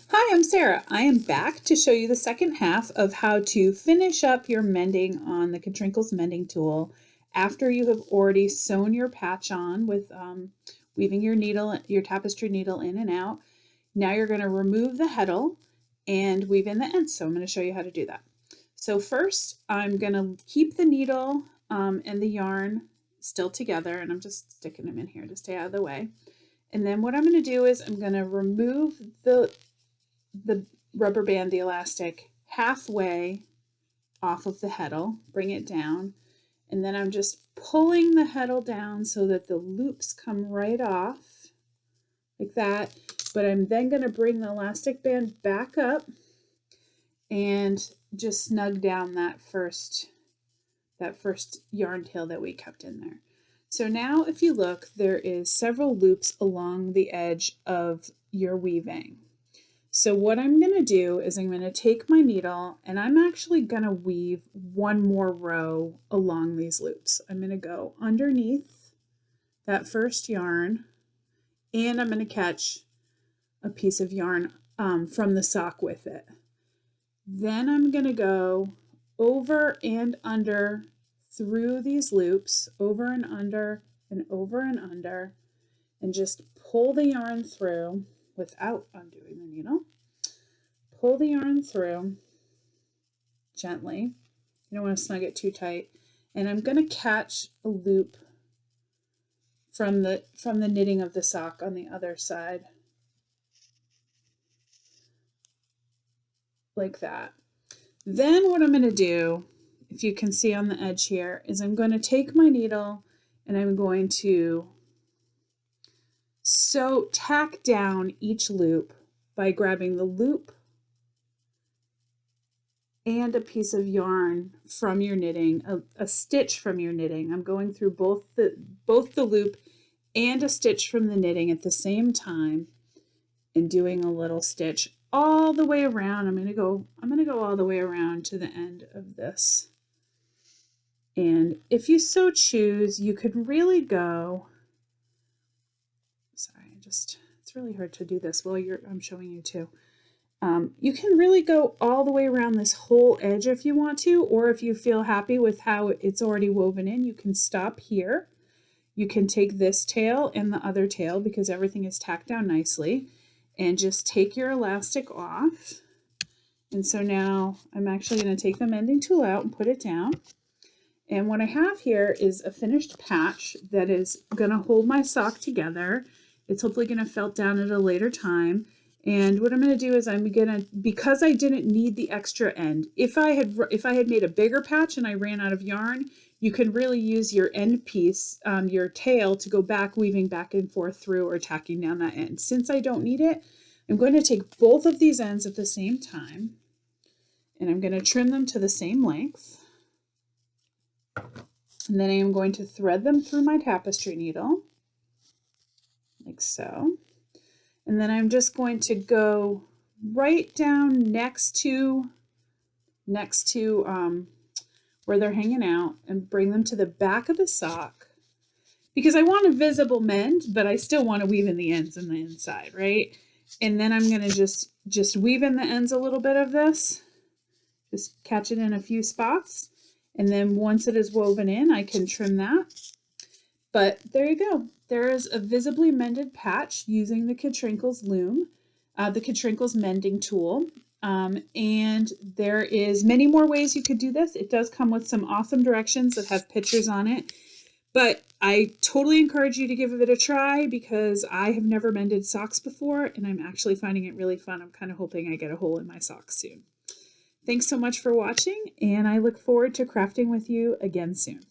Hi, I'm Sarah. I am back to show you the second half of how to finish up your mending on the Katrinkles mending tool after you have already sewn your patch on with weaving your needle, your tapestry needle in and out. Now you're going to remove the heddle and weave in the ends. So I'm going to show you how to do that. So first, I'm going to keep the needle and the yarn still together, and I'm just sticking them in here to stay out of the way. And then what I'm going to do is I'm going to remove the rubber band, the elastic, halfway off of the heddle, bring it down, and then I'm just pulling the heddle down so that the loops come right off like that. But I'm then going to bring the elastic band back up and just snug down that first yarn tail that we kept in there. So now if you look, there is several loops along the edge of your weaving. So what I'm going to do is I'm going to take my needle and I'm actually going to weave one more row along these loops. I'm going to go underneath that first yarn and I'm going to catch a piece of yarn from the sock with it. Then I'm going to go over and under through these loops, over and under and over and under, and just pull the yarn through without undoing the needle. Pull the yarn through gently. You don't want to snug it too tight. And I'm going to catch a loop from the knitting of the sock on the other side. Like that. Then what I'm going to do, if you can see on the edge here, is I'm going to take my needle and I'm going to tack down each loop by grabbing the loop and a piece of yarn from your knitting, a stitch from your knitting. I'm going through both the loop and a stitch from the knitting at the same time and doing a little stitch all the way around. I'm going to go all the way around to the end of this. And if you so choose, you could really go, it's really hard to do this while I'm showing you too. You can really go all the way around this whole edge if you want to, or if you feel happy with how it's already woven in, you can stop here. You can take this tail and the other tail because everything is tacked down nicely, and just take your elastic off. And so now I'm actually going to take the mending tool out and put it down. And what I have here is a finished patch that is going to hold my sock together. It's hopefully going to felt down at a later time. And what I'm going to do is because I didn't need the extra end, if I had made a bigger patch and I ran out of yarn, you can really use your end piece, your tail, to go back, weaving back and forth through or tacking down that end. Since I don't need it, I'm going to take both of these ends at the same time and I'm going to trim them to the same length. And then I am going to thread them through my tapestry needle, like so. And then I'm just going to go right down next to where they're hanging out and bring them to the back of the sock, because I want a visible mend, but I still want to weave in the ends and the inside, right? And then I'm going to just weave in the ends a little bit of this, just catch it in a few spots. And then once it is woven in, I can trim that. But there you go. There is a visibly mended patch using the Katrinkles loom, the Katrinkles mending tool. And there is many more ways you could do this. It does come with some awesome directions that have pictures on it. But I totally encourage you to give it a try because I have never mended socks before and I'm actually finding it really fun. I'm kind of hoping I get a hole in my socks soon. Thanks so much for watching, and I look forward to crafting with you again soon.